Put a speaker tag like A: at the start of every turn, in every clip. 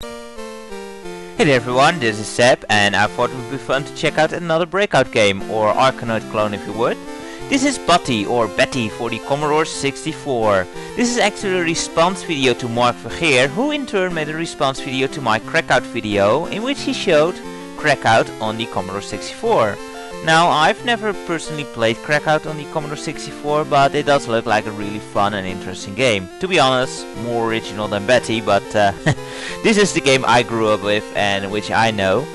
A: Hey there everyone, this is Seb, and I thought it would be fun to check out another Breakout game, or Arkanoid clone if you would. This is Batty, or Batty for the Commodore 64. This is actually a response video to Mark Vergeer, who in turn made a response video to my Crackout video, in which he showed Crackout on the Commodore 64. Now, I've never personally played Crackout on the Commodore 64, but it does look like a really fun and interesting game. To be honest, more original than Batty, but this is the game I grew up with and which I know.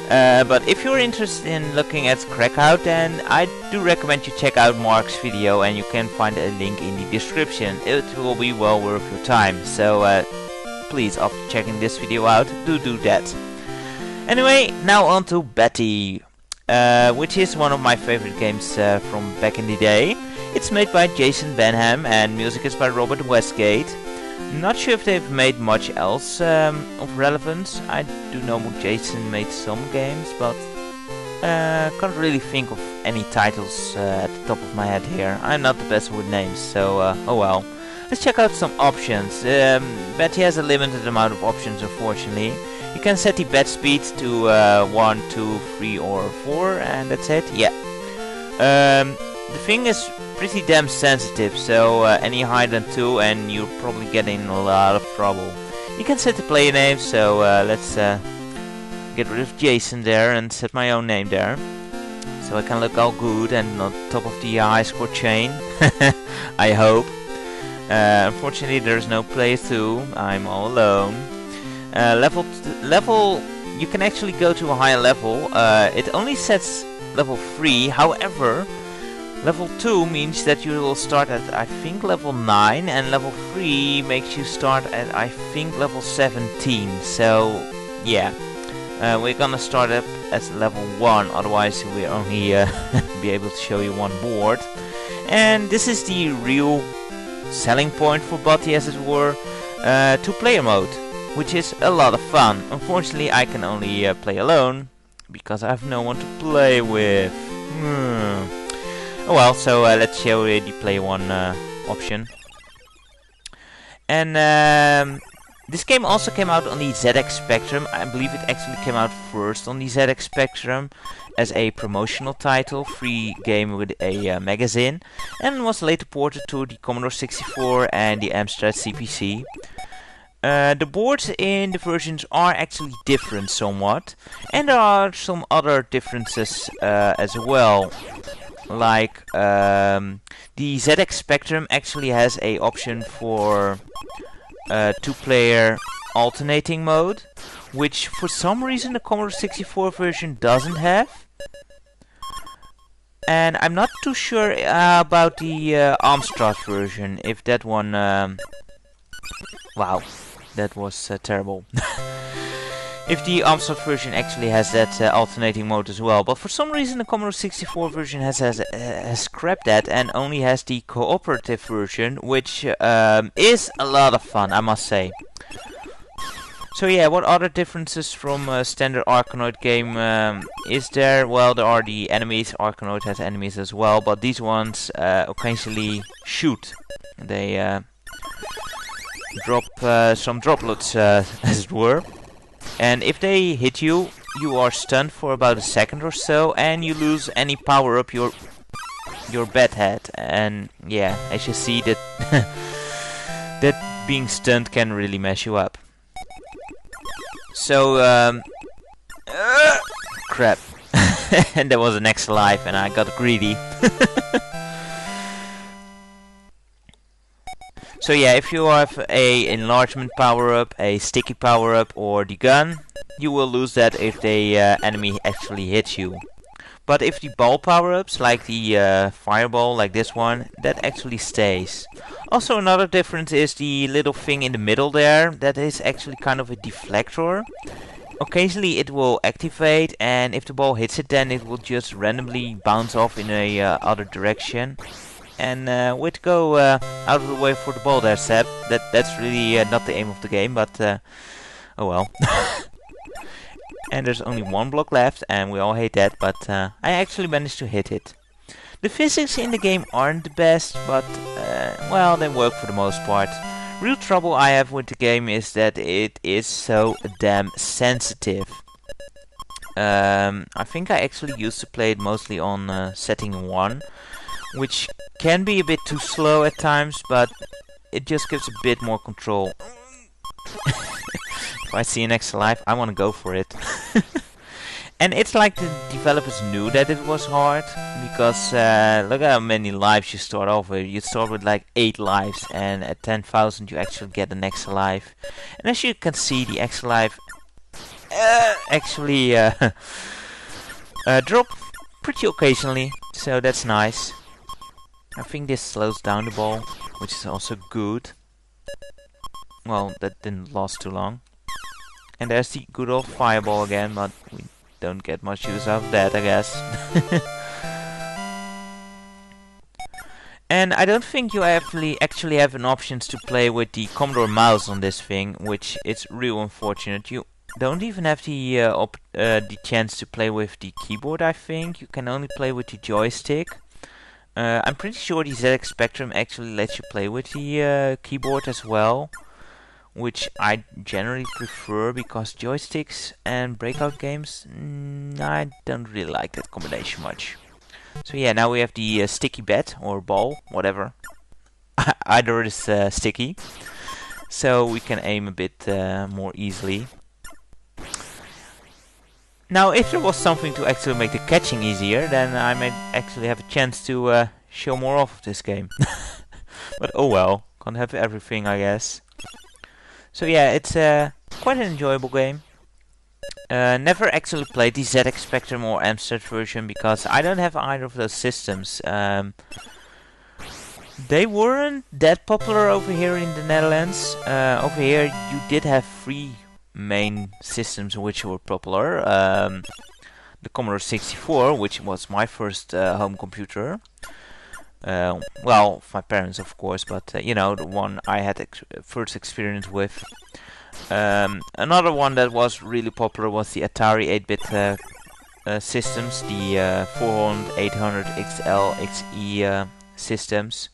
A: But if you're interested in looking at Crackout, then I do recommend you check out Mark's video, and you can find a link in the description. It will be well worth your time, so please, after checking this video out, do that. Anyway, now on to Batty. Which is one of my favorite games from back in the day. It's made by Jason Benham and music is by Robert Westgate. Not sure if they've made much else of relevance. I do know Jason made some games, but can't really think of any titles at the top of my head here. I'm not the best with names, so oh well. Let's check out some options. Batty has a limited amount of options, unfortunately. You can set the bat speed to 1, 2, 3 or 4, and that's it. Yeah. The thing is pretty damn sensitive, so any higher than 2 and you're probably getting in a lot of trouble. You can set the player name, so let's get rid of Jason there and set my own name there. So I can look all good and on top of the high score chain. I hope. Unfortunately there's no player 2, I'm all alone. Level, you can actually go to a higher level. It only sets level 3, however, level 2 means that you will start at, I think, level 9, and level 3 makes you start at, I think, level 17. So, yeah, we're gonna start up at level 1, otherwise we'll only be able to show you one board. And this is the real selling point for Batty, as it were, 2-player mode, which is a lot of fun. Unfortunately, I can only play alone, because I have no one to play with. Oh well, so let's show you the play one option. And this game also came out on the ZX Spectrum. I believe it actually came out first on the ZX Spectrum as a promotional title, free game with a magazine, and was later ported to the Commodore 64 and the Amstrad CPC. The boards in the versions are actually different somewhat, and there are some other differences as well. Like the ZX Spectrum actually has a option for 2-player alternating mode, which for some reason the Commodore 64 version doesn't have. And I'm not too sure about the Amstrad version, if that one... wow. That was terrible. If the Amstrad version actually has that alternating mode as well, but for some reason the Commodore 64 version has scrapped that and only has the cooperative version, which is a lot of fun, I must say. So yeah, what other differences from a standard Arkanoid game is there? Well, there are the enemies. Arkanoid has enemies as well, but these ones occasionally shoot. They drop some droplets, as it were, and if they hit you, you are stunned for about a second or so, and you lose any power up your bat head. And yeah, as you see, that that being stunned can really mess you up. So crap. And there was an X alive and I got greedy. So yeah, if you have a enlargement power-up, a sticky power-up, or the gun, you will lose that if the enemy actually hits you. But if the ball power-ups, like the fireball, like this one, that actually stays. Also another difference is the little thing in the middle there, that is actually kind of a deflector. Occasionally it will activate, and if the ball hits it, then it will just randomly bounce off in a other direction. And way to go out of the way for the ball there, Seb. That's really not the aim of the game, but oh well. And there's only one block left, and we all hate that, but I actually managed to hit it. The physics in the game aren't the best, but well, they work for the most part. Real trouble I have with the game is that it is so damn sensitive. I think I actually used to play it mostly on setting 1, which can be a bit too slow at times, but it just gives a bit more control. If I see an extra life, I want to go for it. And it's like the developers knew that it was hard, because look at how many lives you start off with. You start with like 8 lives, and at 10,000 you actually get an extra life. And as you can see, the extra life actually drop pretty occasionally, so that's nice. I think this slows down the ball, which is also good. Well, that didn't last too long. And there's the good old fireball again, but we don't get much use out of that, I guess. And I don't think you actually have an option to play with the Commodore mouse on this thing, which is real unfortunate. You don't even have the chance to play with the keyboard, I think. You can only play with the joystick. I'm pretty sure the ZX Spectrum actually lets you play with the keyboard as well, which I generally prefer, because joysticks and breakout games, I don't really like that combination much. So yeah, now we have the sticky bat or ball, whatever. Either is sticky, so we can aim a bit more easily. Now, if there was something to actually make the catching easier, then I might actually have a chance to show more of this game. But oh well, can't have everything, I guess. So yeah, it's quite an enjoyable game. Never actually played the ZX Spectrum or Amstrad version, because I don't have either of those systems. They weren't that popular over here in the Netherlands. Over here you did have 3 main systems which were popular. The Commodore 64, which was my first home computer. Well, my parents, of course, but you know, the one I had first experience with. Another one that was really popular was the Atari 8-bit systems, the 400, 800, XL, XE systems.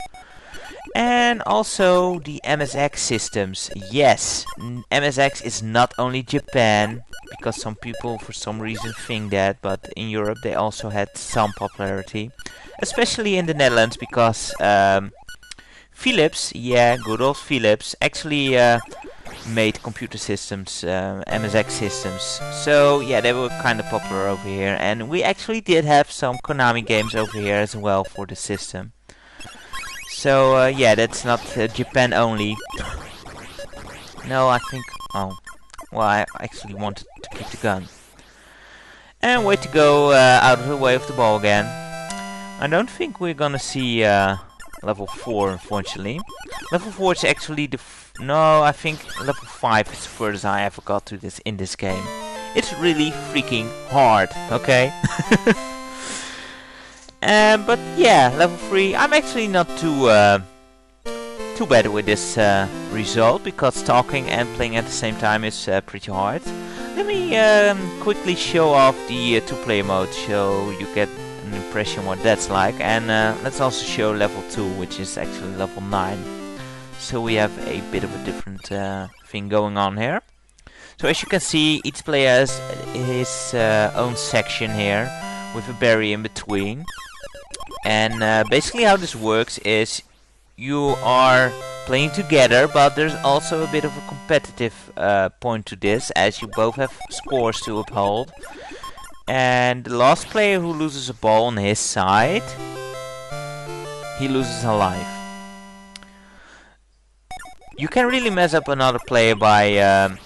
A: And also the MSX systems. Yes, MSX is not only Japan, because some people for some reason think that, but in Europe they also had some popularity. Especially in the Netherlands, because Philips, yeah, good old Philips, actually made computer systems, MSX systems. So yeah, they were kind of popular over here, and we actually did have some Konami games over here as well for the system. So yeah, that's not Japan only. No, I think, oh, well, I actually wanted to keep the gun. And way to go out of the way of the ball again. I don't think we're gonna see level 4, unfortunately. Level 4 is actually the no, I think level 5 is the furthest I ever got to this in this game. It's really freaking hard, okay? But yeah, level 3, I'm actually not too bad with this result, because talking and playing at the same time is pretty hard. Let me quickly show off the 2-player mode, so you get an impression what that's like. And let's also show level 2, which is actually level 9. So we have a bit of a different thing going on here. So as you can see, each player has his own section here, with a barrier in between. And basically how this works is you are playing together, but there's also a bit of a competitive point to this, as you both have scores to uphold. And the last player who loses a ball on his side, he loses a life. You can really mess up another player by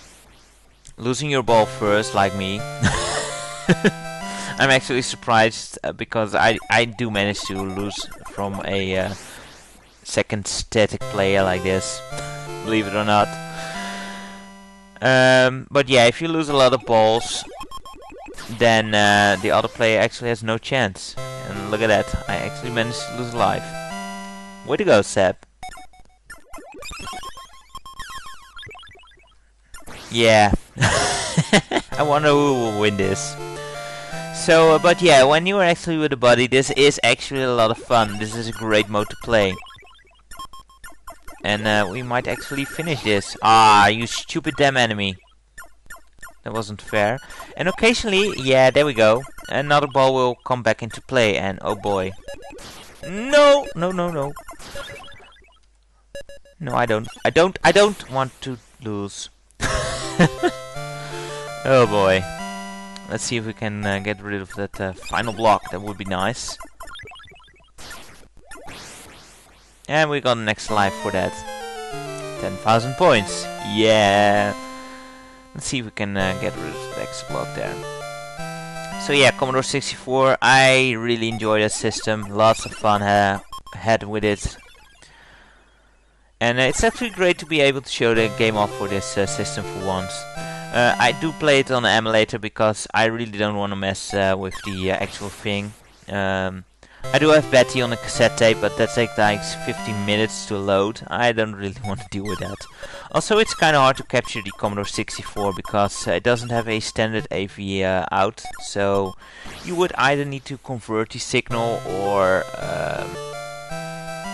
A: losing your ball first, like me. I'm actually surprised because I do manage to lose from a second static player like this, believe it or not. But yeah, if you lose a lot of balls, then the other player actually has no chance. And look at that, I actually managed to lose a life. Way to go, Seb. Yeah. I wonder who will win this. So, but yeah, when you are actually with a buddy, this is actually a lot of fun. This is a great mode to play. And we might actually finish this. Ah, you stupid damn enemy. That wasn't fair. And occasionally, yeah, there we go. Another ball will come back into play, and oh boy. No, no, no, no. No, I don't want to lose. Oh boy. Let's see if we can get rid of that final block. That would be nice. And we got an extra life for that. 10,000 points. Yeah. Let's see if we can get rid of the extra block there. So yeah, Commodore 64. I really enjoy that system. Lots of fun had with it. And it's actually great to be able to show the game off for this system for once. I do play it on an emulator because I really don't want to mess with the actual thing. I do have Batty on a cassette tape, but that takes like 15 minutes to load. I don't really want to deal with that. Also, it's kind of hard to capture the Commodore 64 because it doesn't have a standard AV out. So you would either need to convert the signal or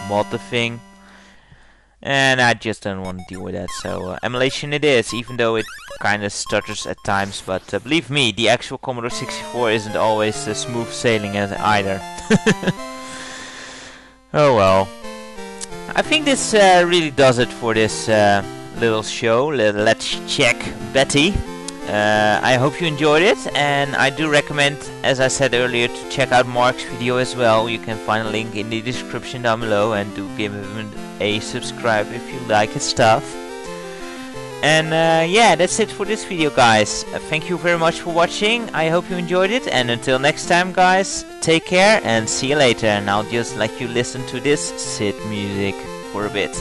A: mod the thing. And I just don't want to deal with that, so emulation it is, even though it kinda stutters at times, but believe me, the actual Commodore 64 isn't always smooth sailing as either. Oh well. I think this really does it for this little show, Let's Check Batty. I hope you enjoyed it, and I do recommend, as I said earlier, to check out Mark's video as well. You can find a link in the description down below, and do give him a subscribe if you like his stuff. And yeah, that's it for this video, guys. Thank you very much for watching. I hope you enjoyed it, and until next time, guys, take care and see you later. And I'll just let you listen to this Sid music for a bit.